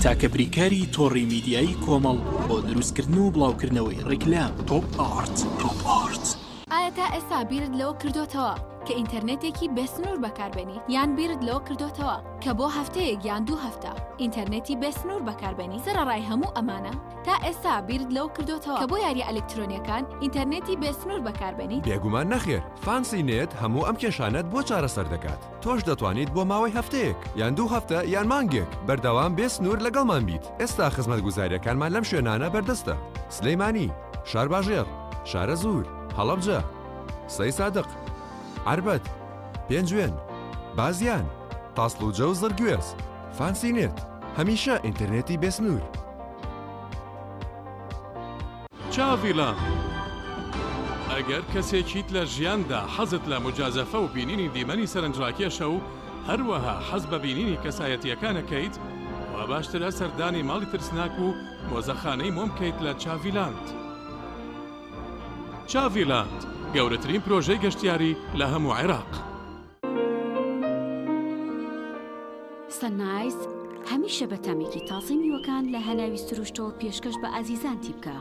تاکە بریکاری تۆڕی میدیایی کۆمەڵ بۆ دروستکردن و بڵاوکردنەوەی ڕیکلام. تۆپ ئارت. ئایا تا ئێستا بیرت لەوە کردوتەوە کە ئینتەرنێتێکی بێسنوور بەکاربێنی یان بیرت لەوە کردوتەوە کە بۆ هەفتەیەک یان 2 هەفتە ئینتەرنێتی بێسنوور بەکاربێنی سەرڕای هەموو ئەمانە تا ئێستا بیرت لەوە کردوتەوە کە بۆ یاری ئەلکترۆنیەکان ئینتەرنێتی بێسنوور بەکاربێنی؟ بێگومان نەخێر فانسی نێت هەموو ئەم کێشانەت بۆ چارەسەر دەکات. تۆش دەتوانیت بۆ ماوەی هەفتەیەک یان 2 هەفتە یان مانگێک بەردەوام بێسنوور لەگەڵمان بیت. ئێستا خزمەتگوزاریەکانمان لەم شوێنانە بەردەستە: سلەیمانی، شارباژێر، شارە زوور، هەڵەبجە، سەی سادق، عربەت، پێنجوێن، بازیان، تاسڵوجە و زەرگوێز. فانسی نێت هەمیشە ئینتەرنێتی بێسنوور. چاڤیلان ئەگەر کەسێکیت لە ژیاندا حەزت لە مجازەفە و بینینی دیمەنی سەرنجڕاکێشە و هەروەها حەز بە بینینی کەسایەتیەکانەکەیت و باشترە سەردانی ماڵی ترسناک و مۆزەخانەی مۆم بکەیت لە چاڤیلاند. چاڤیلاند گەورەترین پرۆژەی گەشتیاری لە هەموو عێراق. سەنایز هەمیشە بە تامێکی تازەی میوەکان لە هەناوی سروشتەوە پێشکەش بە ئازیزان تی بکە.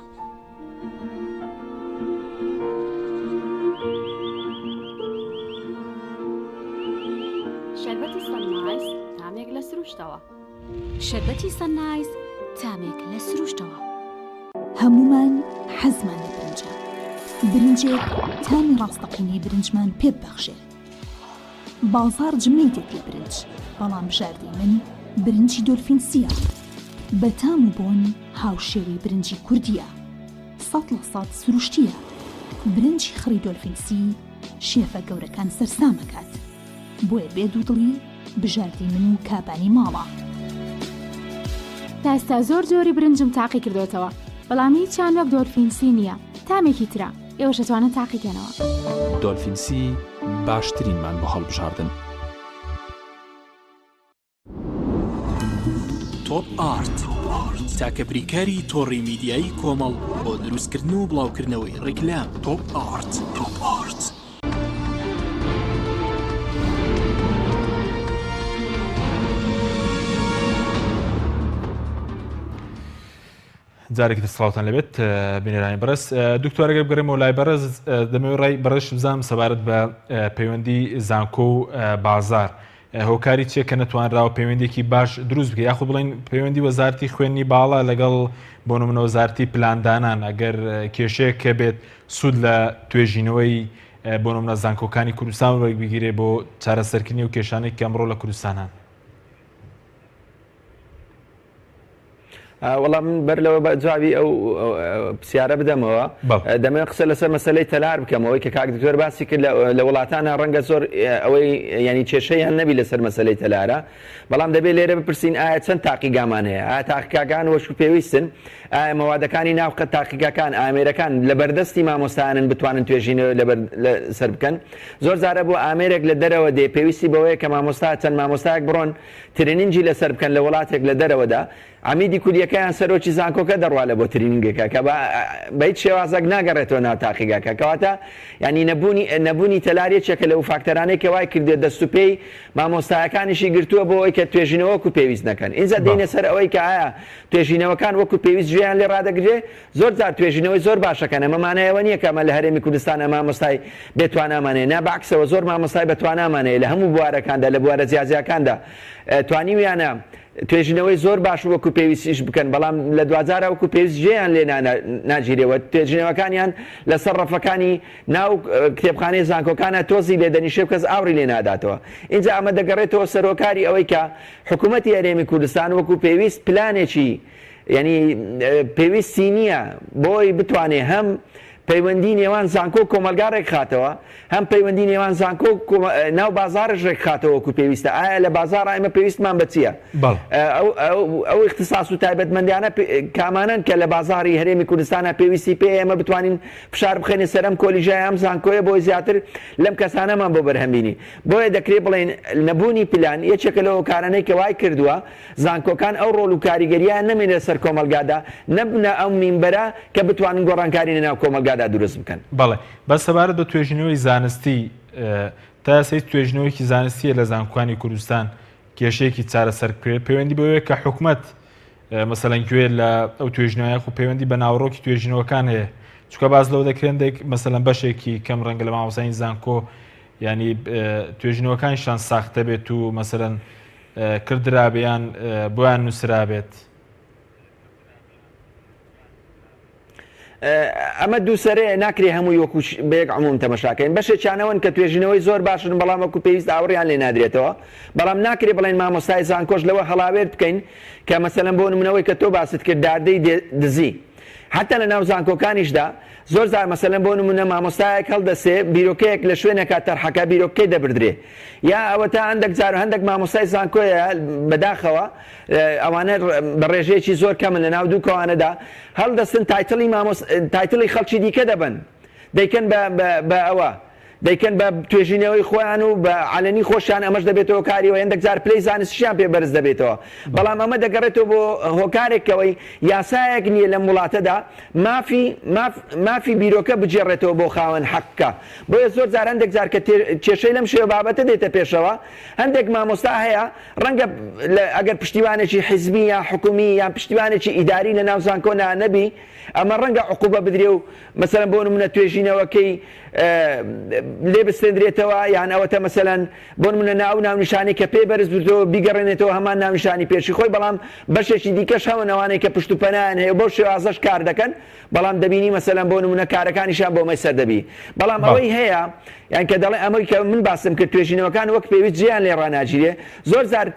شەربەتی سەنایز تامێک لە سروشتەوە. شەربەتی سەنایز تامێک لە سروشتەوە. هەمومان حەزمان لە برنجە. برنجێک تامی ڕاستەقینەی برنجمان پێ ببەخشێ. بازار جمەیتێک لە برنج، بەڵام بژاردەی من برنجی دۆلفینسیە. بە تام و بۆن هاوشێوەی برنجی کوردیە. 100% سروشتیە. برنجی خڕی دۆلفینسی شێفە گەورەکان سەرسامەکات. بۆیە بێدوودڵی بژاردەی من و کابانی ماڵە. تا ئێستا زۆر جۆری برنجم تاقی کردوتەوە، بەڵام هیچیان وەک دۆلفینسی نییە. تامێکی ترە ئێوەش دەتوانن تاقیکەنەوە. دۆلفینسی باشترینمان بۆ هەڵبژاردن. تۆپ ئارت تاکە بریکاری تۆڕی میدیایی کۆمەڵ بۆ دروستکردن و بڵاوکردنەوەی ڕیکلام. تۆپ ئارت. جارێکی سڵاوتان لەبێت بینێرانی بەڕێز. دکتۆرەگە بگەڕێمەوە لای بەڕێز، دەمەوێت ڕای بەڕێز بزانم سەبارەت بە پەیوەندی زانکۆ و بازار هۆکاری چیە کە نەتوانراوە پەیوەندێکی باش دروست بکە، یاخود بڵێن پەیوەندی وەزارەتی خوێندنی باڵا لەگەڵ بۆ نمونە وەزارەتی پلاندانان ئەگەر کێشەیە کە بێت سوود لە توێژینەوەی بۆ نمونە زانکۆکانی کوردستان وەرەگی بگیرێ بۆ چارەسەرکردنی و کێشانەی کە ئەمڕۆ لە کوردستانان. وەڵام من بەر لەوە جوابی ئەو پرسیارە بدەمەوە، دەمەوێت قسە لەسەر مەسەلەی تەلار بکەمەوەی کە کاک دکتۆر باسی کرد لە وڵاتانە ڕەنگە زۆر ئەوەی ینی کێشەیان نەبی لەسەر مەسەلەی تەلارە، بەڵام دەبێت لێرە بپرسین ئایا چەند تاقیگامان هەیە، ئایا تاقیگاکان وەش و پێویستن، ئایا مەوادەکانی ناوقە تاقیگاکان ئامێرەکان لە بەردەستی مامۆستایانن بتوانن توێژینەوە لەسەر بکەن. زۆر جارە بۆ ئامێرێک لە دەرەوە دێ پێویستی بەوەیە کە مامۆستا چەند مامۆستایەک بڕۆن ترێنینگی لەسەر بکەن لە وڵاتێک لە دەرەوەدا، ئامیدی کولیەکەیان سەرۆکی زانکۆکە دەڕوا لە بۆ ترینینگەکە کە بە هیچ شێوازێک ناگەڕێتەوە ناو تاقیگاکە، کەواتە ینی نەبوونی تەلارێکێکە لە فاکتەرانەی کە وای کردێت دەست و پێی مامۆستایەکانیشی گرتووە بۆ ئەوەی کە توێژینەوە وەکو پێویست نەکەن. ئینجا دێنە سەر ئەوەی کە ئایا توێژینەوەکان وەکو پێویست گوێیان لێ ڕادەگرێ، زۆر جار توێژینەوەی زۆر باشەکەن، ئەمە مانایەوە نییە کە ئەمە لە هەرێمی کوردستانە مامۆستای بێتوانامانەیە، نابعکسەوە زۆر مامۆستای بەتوانامانەیە لە هەموو بوارەکاندا لە بوارە جیاجیەکاندا توانیویانە توێژینەوەی زۆر باش وەکو پێویستیش بکەن، بەڵام لە دوجارە وەکو پێویست گوێیان لێ ناگیرێەوە، توێژینەوەکانیان لەسەر ڕەفەکانی ناو کتێبخانەی زانکۆکانە تۆزی لێدەنیشێ کەس ئاوری لێ ناداتەوە. اینجا ئەمە دەگەڕێتەوە سەرۆکاری ئەوەی کە حکوومەتی هەرێمی کوردستان وەکو پێویست پلانێکی ینی پێویستی نییە بۆی بتوانێ هەم پەیوەندی نێوان زانکۆ و کۆمەلگارێک خاتەوە، هەم پەیوەندی نێوان زانکۆ ناو بازارش ڕێک خاتەوە وەکو پێویستە. ئایا لە بازار ئێمە پێویستمان بە چییە؟ ئەو اختصاص و تایبەتمەندیانە کامانن کە لە بازاری هەرێمی کوردستانە پێویستی پێ ئێمە بتوانین فشار بخێنێ سەرم کۆلیژای ئەم زانکۆیە بۆی زیاتر لەم کەسانەمان بۆ بەرهەمبینی. بۆیە دەکرێت بڵێن نەبوونی پلان یەکێکە لەوە کارانەی کە وای کردووە زانکۆکان ئەو ڕۆڵ و کاریگەریان نەمێنێت سەر کۆمەلگادا، نەبنە ئەو مینبەرە کە بتوانن گۆڕانکاری ناو کۆمەلگا دروست بکەن. بەڵێ بە سەبارەت بە توێژینەوەی زانستی تا سەی توێژنەوەیکی زانستیە لە زانکۆکانی کوردستان کێشەیەکی چارەسەرکرێت، پەیوەندی بەوەیە کە حکوومەت مەسەلەن گوێ لە ئەو توێژنەوەی خو پەیوەندی بە ناوڕۆکی توێژینەوەکان هەیە، چونکە باز لەوە دەکرێندێک مەسەلەن بەشێکی کەم ڕەنگە لە مامۆستای زانکۆ ینی توێژینەوەکانیشان ساختە بێت و مەسەلەن کردرابیان بۆیان نووسرابێت. ئەمە دووسەرێ ناکرێ هەمووی وەکو بەیەک عموم تەمەشاکەین، بەشێکیانەوەن کە توێژینەوەی زۆر باشن بەڵام وەکو پێویست ئاوڕیان لێ نادرێتەوە، بەڵام ناکرێ بڵێن مامۆستای زانکۆش لەوە هەڵاوێت بکەین کە مەسەلەن بۆ نمونەوەی کە تۆ باست کرد داردەی دزی، حتا لە ناو زانکۆکانیشدا زۆر زار مەسەلەن بۆ نمونە مامۆستایەک هەڵدەسێ بیرۆکەیەک لە شوێنێکا تەرحەکە بیرۆکەی دەبردرێ، یا ئەوە تا هەندێک جار هەندێک مامۆستای زانکۆیە بەداخەوە ئەوانە بە ڕێژەیەکی زۆر کەمن لە ناو دوو کەوانەدا هەڵدەستن تایتڵی خەڵکی دیکە دەبن، دەیکەن بە ئەوە دەیکەن بە توێژینەوەی خۆیان و بە علەنی خۆشیان ئەمەش دەبێتەوە کاریەوە، هەندێک جار پلەی زانستیشیان پێ بەرز دەبێتەوە، بەڵام ئەمە دەگەڕێتەوە بۆ هۆکارێکەوەی یاسایەک نییە لە وڵاتەدا مافی بیرۆکە بجێڕێتەوە بۆ خاوەن حەقەکە. بۆیە زۆر جار هەندێک جار کە کێشەی لەم شێوە بابەتە دێتە پێشەوە، هەندێک مامۆستا هەیە ڕەنگە ئەگەر پشتیوانێکی حیزبی یا حکومی یان پشتیوانێکی ئیداری لە ناو زانکۆ نەبی، ئەمە ڕەنگە عقوبە بدرێ و مەسەلەن بۆ نمونە توێژینەوەکەی لێ بستێنرێتەوە، یان ئەوەتە مەسەلەن بۆ نمونە ناونیشانی کە پێ بەرز بێتەوە بیگەڕێنێتەوە هەمان ناونیشانی پێشی خۆی، بەڵام بەشێکی دیکەش هەون ئەوانەی کە پشت و پەنایان هەیە بۆ شێوازەش کار دەکەن، بەڵام دەبینی مەسەلەن بۆ نمونە کارەکانیشان بۆ مەسەر دەبی، بەڵام ئەوەی هەیە یان کە دەڵێ ئەمەی کە من باسم کرد توێژینەوەکان وەک پێویست جیان لێ ڕناگیرێ، زۆر زار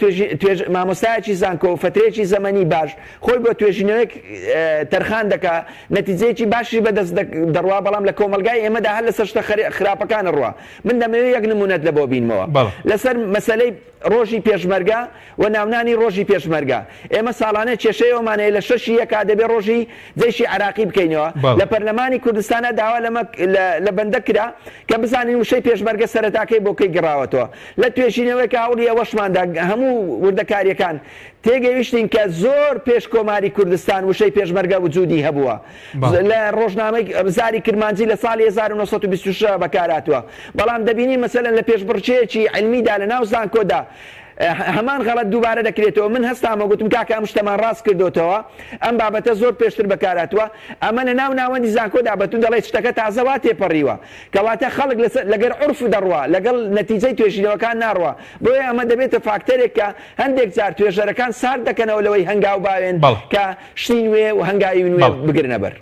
مامۆستایەکی زانکۆ و فترێکی زەمەنی باش خۆی بۆ توێژینەوەیەک تەرخان دەکا نەتیجەیەکی باشی بەدەست دەڕوا، بەڵام لە کۆمەلگای ئێمەدا هەر لەسەر شتە خراپەکان ڕوا. من دەمەوێت یەک نمونەت لە بۆ بینمەوە لەسەر مەسەلەی ڕۆژی پێشمەرگە و ناونانی ڕۆژی پێشمەرگە. ئێمە ساڵانە کێشەیەوەمانەیە لە 6 یەکا دەبێت ڕۆژی جێشی عراقی بکەینەوە، لە پەرلەمانی کوردستانە داوا لە بەندە کرا کە بزانین وشەی پێشمەرگە سەرەتاکەی بۆکەی گەڕاوەتەوە. لە توێژینەوەی کە هەوڵی ئەوەشماندا هەموو وردەکاریەکان تێگەیشتین کە زۆر پێش کۆماری کوردستان وشەی پێشمەرگە وجودی هەبووە لە ڕۆژنامەی بزاری کرمانجی لە ساڵی 1926 بەکاراتوە بەڵام دەبینی مەسەلەن لە پێشبڕچەیەکی علمیدا لە ناو زانکۆدا هەمان غەڵەت دووبارە دەکرێتەوە من هەستامە گوتم کاکە ئەم شتەمان ڕاست کردوتەوە ئەم بابەتە زۆر پێشتر بەکاراتوە ئەمە لە ناو ناوەندی زانکۆدا بەتون دەڵێت شتەکە تازەوا تێپەڕیوە کەواتە خەڵک لەگەر عورف دەڕوە لەگەڵ نەتیجەی توێژینەوەکان ناڕوە بۆیە ئەمە دەبێتە فاکتەرێک کە هەندێک جار توێژەرەکان سارد دەکەنەوە لەوەی هەنگاو باوێن کە شتی نوێ و هەنگاوی نوێ بگرنە بەر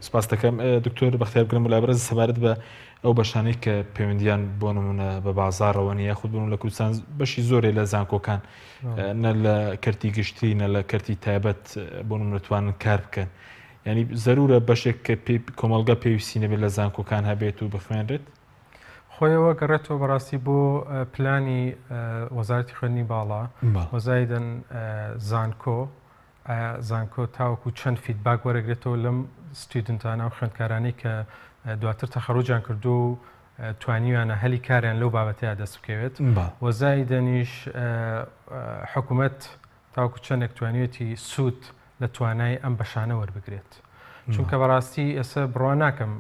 سپاس دەکەم دکتۆر بەختیار گرم لابرز سەبارەت بە ئەو بەشانەی کە پەیوەندیان بۆ نمونە بە بازاڕەوە نیە خود بوون لە کوردستان بەشی زۆرێ لە زانکۆکان نە لە کەرتی گشتی نە لە کەرتی تایبەت بۆ نمونەتوانن کار بکەن ینی زەرورە بەشێک کە کۆمەڵگە پێویستی نەبێت لە زانکۆکان هەبێت و بخوێنرێت خۆیەوە گەڕێتەوە بەڕاستی بۆ پلانی وەزارەتی خوێندنی باڵا وەزایدن زانکۆ تاوەکو چەند فیدباک وەرەگرێتەوە لەم ستودنتانە و خوێندکارانی کە دواتر تەخەڕوجیان کردو و توانیوانە هەلی کاریان لەو بابەتەیە دەست بکەوێت وەزای دەنیش حکوومەت تاوەکو چەندێک توانیوێتی سوود لە توانای ئەم بەشانە وەربگرێت چونکە بەڕاستی ئێستا بڕوا ناکەم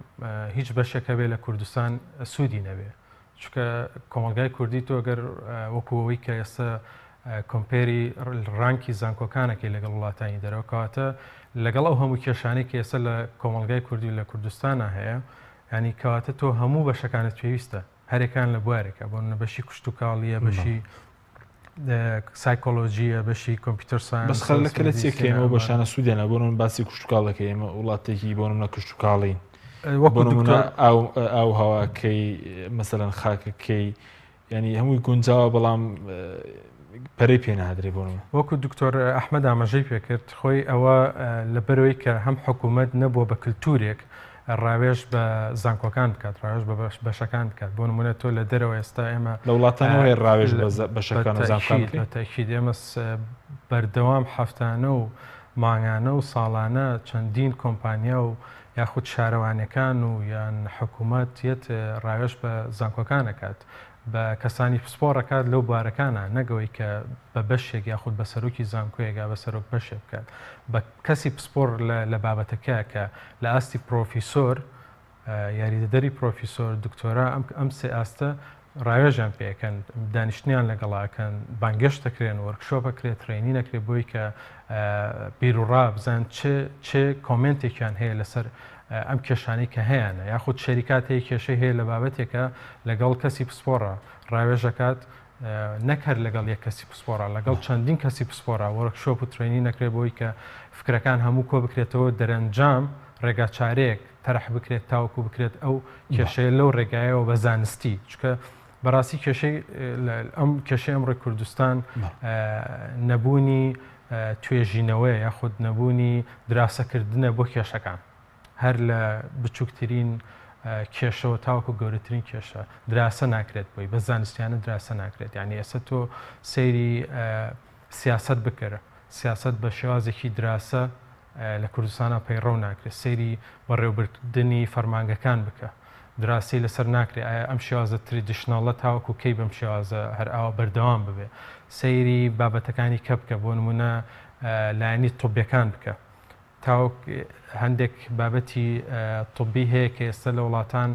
هیچ بەشێکە بێ لە کوردستان سوودی نەبێ چونکە کۆمەلگای کوردی تۆ گەر وەکوەوەی کە ئێستا کۆمپێری ڕانکی زانکۆکانێکی لەگەڵ وڵاتانی دەرەوەکەواتە لەگەڵ ئەو هەموو کێشانەی کە ئێستا لە کۆمەلگای کوردی لە کوردستانە هەیە ینی کەواتە تۆ هەموو بەشەکانت پێویستە هەرێکان لە بوارێکە بۆ بەشی کوشت و کاڵیە بەشی سایکۆلۆژیە بەشی کۆمپیوتەر ساینس بەس خەڵ لە کەلە چێکەوە بەشانە سوودێنە بۆ من باسی کوشتتوکاڵەکە ئێمە وڵاتێکی بۆ نە کوشتتوکاڵین ئەو هەواکەی مەسەلەن خاکەکەی ینی هەمووی گونجاوە بەڵام پەرەی پێ نادرێ بۆ وەکو دکتۆر ئەحمەد ئاماژەی پێکرد خۆی ئەوە لەبەرەوەی کە هەم حکوومەت نەبووە بە کللتورێک ڕاوێژ بە زانکۆکان بکات ڕاوێژ بە بەشەکان بکات بۆ نمونە تۆ لە دەرەوە ئێستا ئێمە لە وڵاتانەوەی ڕاوێژ بەشەکان تاکید ئێمە بەردەوام هەفتانە و مانگانە و ساڵانە چەندین کۆمپانیا و یاخود شارەوانەکان و یان حکوومەت یەت ڕاوێژ بە زانکۆکانەکات بە کەسانی پسپۆڕەکات لەو بارەکانە نەگەوەی کە بە بەشێک یاخود بە سەرۆکی زانکۆیەگا بە سەرۆک بەشێ بکات بە کەسی پسپۆر لە بابەتەکە کە لە ئاستی پرۆفیسۆر یاریدەدەری پرۆفیسۆر دکتۆرا ئەم سێ ئاستە ڕاوێژیان پێەکەن دانیشتیان لەگەڵاکەن بانگەشت دەکرێن وەرکشۆپە کرێت ترێنی نەکرێت بۆی کە بیرروڕا بزان چێ کۆمنتێکیان هەیە لەسەر ئەم کێشانەی کە هەیەە یاخود شەریکاتەیە کێشەی هەیە لە بابەتێکە لەگەڵ کەسی پسپۆڕە ڕاوێژەکات نەکرد لەگەڵ یەک کەسی پسپۆڕە لەگەڵ چەندین کەسی پسپۆڕە وەرکشۆپ و ترێنی نەکرێت بۆی کە فکرەکان هەموو کۆ بکرێتەوە دەرەنجام ڕێگا چارەیەک تەرەح بکرێت تاوەکو بکرێت ئەو کێشەیە لەو ڕێگایەوە بە زانستی چکە بەڕاستی ئەم کێشەی ئەمڕۆی کوردستان نەبوونی توێژینەوەی یاخود نەبوونی دراسەکردنە بۆ کێشەکان هەر لە بچووکترین کێشەوە تاوەکو گەورەترین کێشە دراسە ناکرێت بۆی بە زانستیانە دراسە ناکرێت یعنی ئێستا تۆ سەیری سیاست بکەرە سیاست بە شێوازێکی دراسە لە کوردستانە پەیڕەو ناکرێت سەیری بەڕێوەبردننی فەرمانگەکان بکە دراسی لەسەر ناکرێت ئایا ئەم شێوازە تریدیشناڵە تاوەکو کەی بەم شێوازە هەر ئاوا بەردەوام ببێ سەیری بابەتەکانی کە بکە بۆ نمونە لایەنی تۆبیەکان بکە تاوەک هەندێک بابەتی طبی هەیە کە ئێستا لە وڵاتان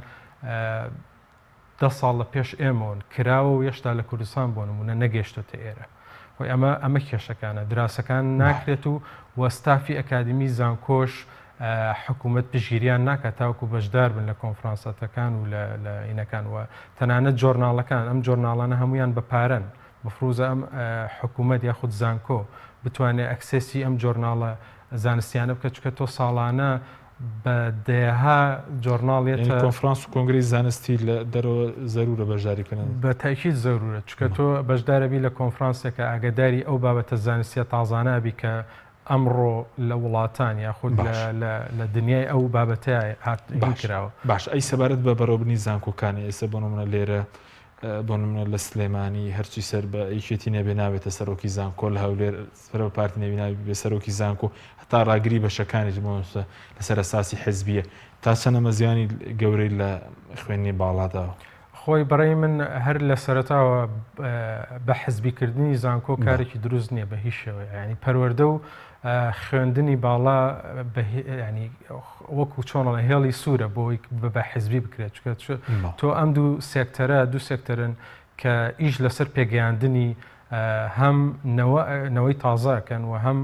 10 ساڵ لە پێش ئێمەون کراوە و هێشتا لە کوردستان بۆ نمونە نەگەیشتۆتە ئێرە ئەمە کێشەکانە دراسەکان ناکرێت و وەستافی ئەکادمی زانکۆش حکوومەت پشگیریان ناکات تاوەکو بەشدار بن لە کۆنفرانسەتەکان و لە ئینەکان وە تەنانەت جۆرناڵەکان ئەم جۆرناڵانە هەمویان بەپارەن مەفروزە ئەم حکوومەت یاخود زانکۆ بتوانێت ئەکسێسی ئەم جۆرناڵە زانستیانە بکە چکە تۆ ساڵانە بە دەیەها جۆرناڵێتە کۆنفرانس و کۆنگری زانستی لە دەرەوە زەرورە بەشداریکردن بە تاکید زەرورە چکە تۆ بەشدارەبی لە کۆنفرانسێکە ئاگداری ئەو بابەتە زانستیە تازانەبی کە ئەمڕۆ لە وڵاتان یاخود لە دنیای ئەو بابەتە هاتکراوە باش ئەی سەبارەت بە بەڕۆبنی زانکۆکانی ئێستا بۆ نمونە لێرە بۆ نمونە لە سلێمانی هەرچی سەر بە ئەیکێتی نەبێ ناوێتە سەرۆکی زانکۆ لە هەولێر سەر بە پارتی نەبی ناوی بێ سەرۆکی زانکۆ هەتا ڕاگری بەشەکانی لەسەر ئەساسی حزبیە تا چەندە مەزیانی گەورەی لە خوێنی باڵاداوە خۆی بەڕێی من هەر لە سەرەتاوە بە حزبیکردنی زانکۆ کارێکی دروست نییە بە هیچ شێوەیە، ینی پەروەردە و خوێندنی باڵا ینی وەکو چۆنڵە هێڵی سوورە بۆی بە حزبی بکرێت تۆ ئەم دوو سێکتەرن کە ئیش لەسەر پێگەیاندنی هەم نەوەی تازاکەن و هەم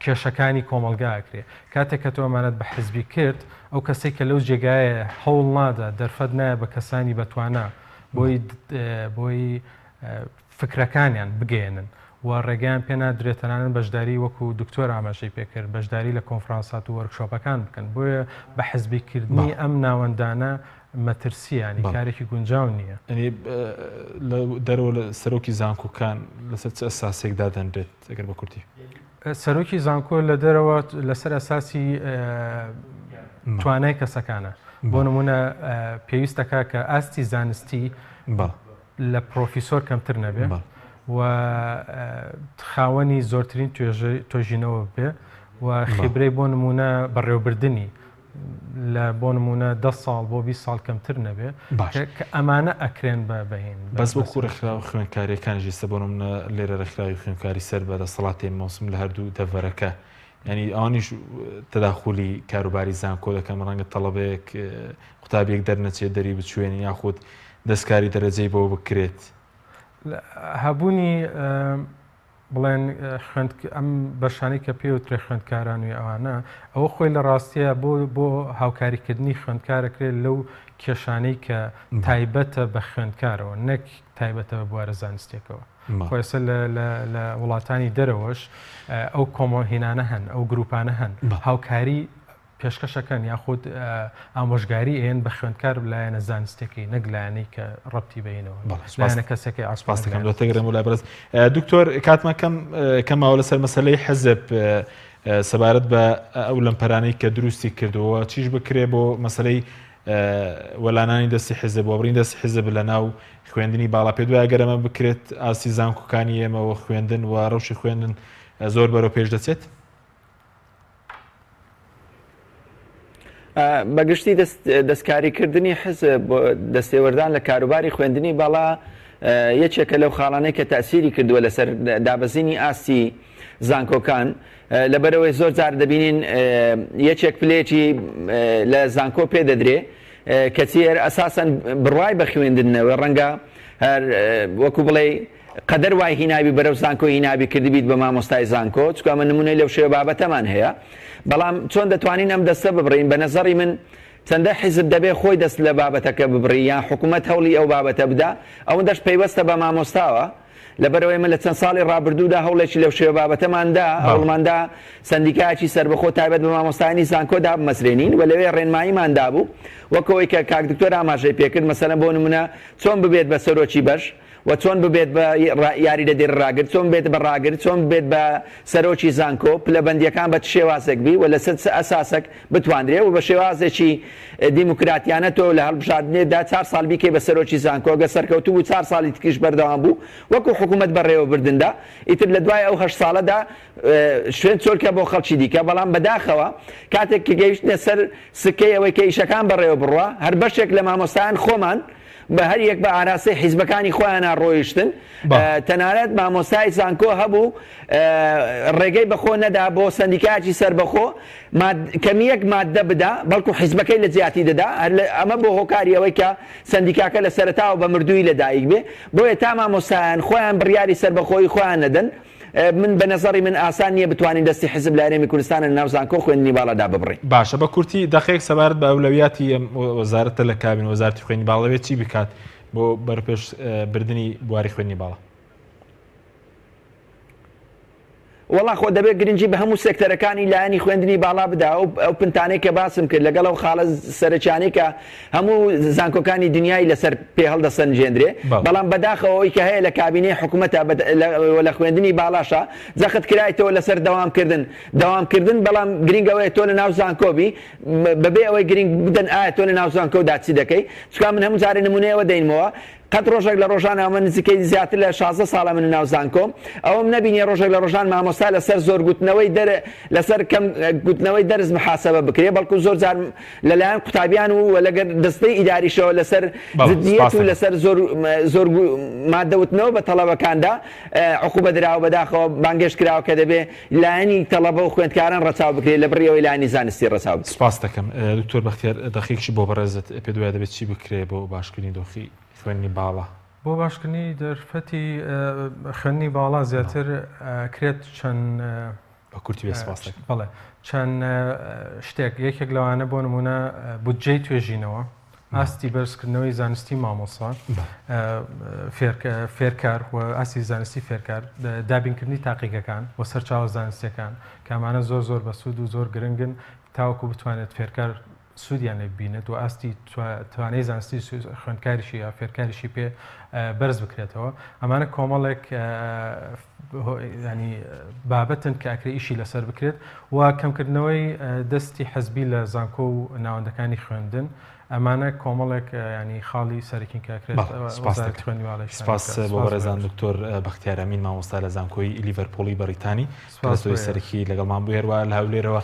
کێشەکانی کۆمەلگاکرێ. کاتێک کە تۆمانەت بە حزبی کرد ئەو کەسێک کە لەو جێگایە هەوڵ نادا دەرفەت نایە بە کەسانی بەتوانە بۆی فکرەکانیان بگەێنن و ڕێگەیان پێ نادرێتەنانن بەشداری وەکو دکتۆر ئاماژەی پێکرد بەشداری لە کۆنفرانسات و وەرکشۆپەکان بکەن. بۆیە بە حزبیکردنی ئەم ناوەندانە مەترسیانی کارێکی گونجاو نییە. دەرەوە لە سەرۆکی زانکۆکان لەسەر چ ئەساسێکدا دەنرێت ئەگەر بە کورتی؟ سەرۆکی زانکۆ لە دەرەوە لەسەر ئەساسی توانای کەسەکانە. بۆ نمونە پێویستەکە کە ئاستی زانستی لە پرۆفیسۆر کەمتر نەبێ و خاوەنی زۆرترین توێژینەوە بێ و خیبرەی بۆ نمونە بەڕێوەبردننی لە بۆ نمونە 10 ساڵ بۆ 20 ساڵ کەمتر نەبێ کە ئەمانە ئەکرێن بەهێن. بەس بۆ کوڕەخراوە خوێنکاریەکانژی سە بۆ منە لێرە ڕێکخراوی خوێنکاری سەر بە دەسەڵاتی مەوسم لە هەردوو دەڤەرەکە، ینی ئەوانیش تەداخولی کاروباری زانکۆ دەکەم ڕەنگە تەڵەبەیەک قوتابیەک دەرنەچێت دەری بچوێنی یاخود دەستکاری دەرەجەی بۆ بکرێت. هەبوونی بڵێن ئەم بەشانی کە پێوترێ خوێندکارانوی ئەوانە ئەوە خۆی لە ڕاستیە بۆ هاوکاریکردنی خوێندکارەکرێت لەو کێشانەی کە تایبەتە بە خوێندکارەوە نەک تایبەتە بە بوارە زانستێکەوە. خۆیسە لە وڵاتانی دەرەوەش ئەو کۆمەهێنانە هەن ئەو گروپانە هەن هاوکاری پێشکەشەکەن یاخود ئامۆژگاری ئێن بە خوێندکار لایەنە زانستێکی نەک لایەنەی کە ڕەبتی بینەوە لایەنە کەسێکی ئاسپاس دەکەم دۆتەگەرم و لابرز. دکتۆر کاتمان کەماوە لەسەر مەسەلەی حەزب سەبارەت بە ئەو لەمپەرانەی کە دروستی کردەوە چیش بکرێ بۆ مەسەلەی وەلانانی دەستی حزب بۆ بڕین دەستی حزب لە ناو خوێندنی باڵا پێ دوای گەرەمە بکرێت ئاسی زانکۆکانی ئێمەوە خوێندن و ڕەوشی خوێندن زۆر بەرەو پێش دەچێت؟ بەگشتی دەستکاریکردنی حزب بۆ دەستێوەردان لە کاروباری خوێندنی باڵا یەکێکە لەو خاڵانەی کە تەسیری کردووە لەسەر دابەزینی ئاستی زانکۆکان لەبەرەوەی زۆر جار دەبینین یەکێک پلێکی لە زانکۆ پێ دەدرێ کەچێر ئەساسەن بڕوای بە خوێندنەوە ڕەنگە وەکو بڵێ قەدەر وای هینابی بەرەو زانکۆ هینابی کردبیت بە مامۆستای زانکۆ چکە من نمونەی لەو شێوە بابەتەمان هەیە. بەڵام چۆن دەتوانین ئەم دەستە ببڕین؟ بە نەزەڕی من چەندە حیزب دەبێ خۆی دەست لە بابەتەکە ببڕی یان حکوومەت هەوڵی ئەو بابەتە بدا ئەوەندەش پەیوەستە بە مامۆستاوە. لەبەرەوەی من لە چەند ساڵی ڕابردوودا هەوڵێکی لەو شێوە بابەتەماندا هەوڵماندا سندیکایکی سربەخۆ تایبەت بە مامۆستایانی زانکۆدا بمەسرێنین و لەوێ ڕێنماییماندا بوو وەکەوەی کە کاک دکتۆر ئاماژەی پێکرد مەسەلەن بۆ نمونە چۆن ببێت بە سەرۆکی بەش و چۆن ببێت بە یاری لەدێر ڕاگرت، چۆن بێت بە ڕاگرت، چۆن بێت بە سەرۆکی زانکۆ پلە بەندیەکان بە شێوازێک بی و لەسەر ئەساسێک بتواندرێ و بە شێوازێکی دیموکراتیانە تۆ لە هەڵبژاردنێدا 4 ساڵ بیکەی بە سەرۆکی زانکۆ گە سەرکەوتوو بوو 4 ساڵی تکیش بەردەوام بوو وەکو حکوومەت بەڕێوەبردندا ئیتر لە دوای ئەو 8 ساڵەدا شوێن چۆرکە بۆ خەڵکی دیکە. بەڵام بەداخەوە کاتێک کە گەیشتنە سەر سکەی ئەوەی کە ئیشەکان بەڕێوە بڕوە هەر بەشێک لە مامۆستایان خۆمان بە هەر یەک بە ئاراسی حیزبەکانی خۆیان ڕۆیشتن تەنانەت مامۆستای زانکۆ هەبوو ڕێگەی بەخۆ نەدا بۆ سندیکایکی سربەخۆ کەمیەک ماددە بدا بەڵکو حیزبەکەی لە جیاتی دەدا ئەمە بۆ هۆکاری ئەوەی کە سندیکاکە لە سەرەتاوە بە مردووی لەدایک بێ. بۆیە تا مامۆستایان خۆیان بڕیاری سربەخۆی خۆیان نەدەن من بە نەزەڕی من ئاسان نییە بتوانین دەستی حزب لە هەرێمی کوردستان لە ناو زانکۆ خوێندنی باڵادا ببڕین. باشە بە کورتی دەقێک سەبارەت بە ئەولەویاتی وەزارەتە لە کابین وەزارەتی خوێندنی باڵەوێت چی بکات بۆ بەرپێش بردننی بواری خوێندنی باڵا؟ وەڵا خۆ دەبێت گرنگی بە هەموو سێکتەرەکانی لایەنی خوێندنی باڵا بدا ئەو پنتانەی کە باسم کرد لەگەڵ ئەو خاڵە سەرچانەی کە هەموو زانکۆکانی دنیای لەسەر پێ هەڵدەسەنجێندرێ. بەڵام بەداخەوەی کە هەیە لە کابینەی حکوومەتە لە خوێندنی باڵاشە جەخت کرایەوە لەسەر دەوامکردن بەڵام گرنگەوەی تۆ لە ناو زانکۆبی بەبێ ئەوەی گرنگ بدەن ئایا تۆ لە ناو زانکۆدا چی دەکەی چکە من هەموو جارێ نمونەیەوە دەینمەوە قەت ڕۆژێک لە ڕۆژان ئەمە نزیکەی زیاتر لە 16 ساڵە من ناو زانکۆم ئەوم نبینی ڕۆژێک لە ڕۆژان مامۆستا لەسەر زۆر گوتنەوەی لەسەر کەم گوتنەوەی دەرز محاسبە بکرێ بەڵکو زۆر جار لەلایەن قوتابیان و لەگەر دەستەی ئیداریشەوە لەسەر جدیەت و لەسەر زۆر مادەوتنەوە بە تەڵەبەکاندا عقوبە دراوە بەداخەوە بانگێش کراوە کە دەبێ لایەنی تەڵەبە و خوێندکاران ڕەچاو بکرێت لە بڕیەوەی لایەنی زانستی ڕەچاو بکرێت. سپاس دەکەم دکتۆر بەختیار دەقیقی بۆ بەڕێزت پێ دوای دەبێت چی بکرێ بۆ باشکردنی دۆخی خوێنی باڵا بۆ باشکردنی دەرفەتی خوێنی باڵا زیاتر کرێت چەند بە کورتی بێ سپاس دەکەم. بەڵێ چەند شتێک یەکێک لەوانە بۆ نمونە بودجەی توێژینەوە ئاستی بەرزکردنەوەی زانستی مامۆستا فێرکار و ئاسی زانستی فێرکار دابینکردنی تاقیگەکان و سەرچاوە زانستیەکان کامانە زۆر بە سوود و زۆر گرنگن تاوەکو بتوانێت فێرکار سوودیان لێ ببینێت و ئاستی توانەی زانستی خوێندکاریشی یا فێرکاریشی پێ بەرز بکرێتەوە. ئەمانە کۆمەڵێک ینی بابەتن کە ئەکرێ ئیشی لەسەر بکرێت و کەمکردنەوەی دەستی حەزبی لە زانکۆ و ناوەندەکانی خوێندن ئەمانە کۆمەڵێک ینی خاڵی سەرکین کاکرێت. سپاس بۆ بەڕێزان دکتۆر بەختیار ئەمین مامۆستا لە زانکۆی لیڤەرپۆلی بەریتانی پێشتۆی سەرکی لەگەڵمان بوو هێروا لە هەولێرەوە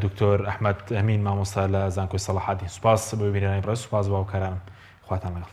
دکتۆر ئەحمەد ئەمین مامۆستا لە زانکۆی سەلاحەدین. سپاس بۆ بینەرانی بەڕێز، سپاس بۆ هاوکارانم، خواتان لەگەڵ.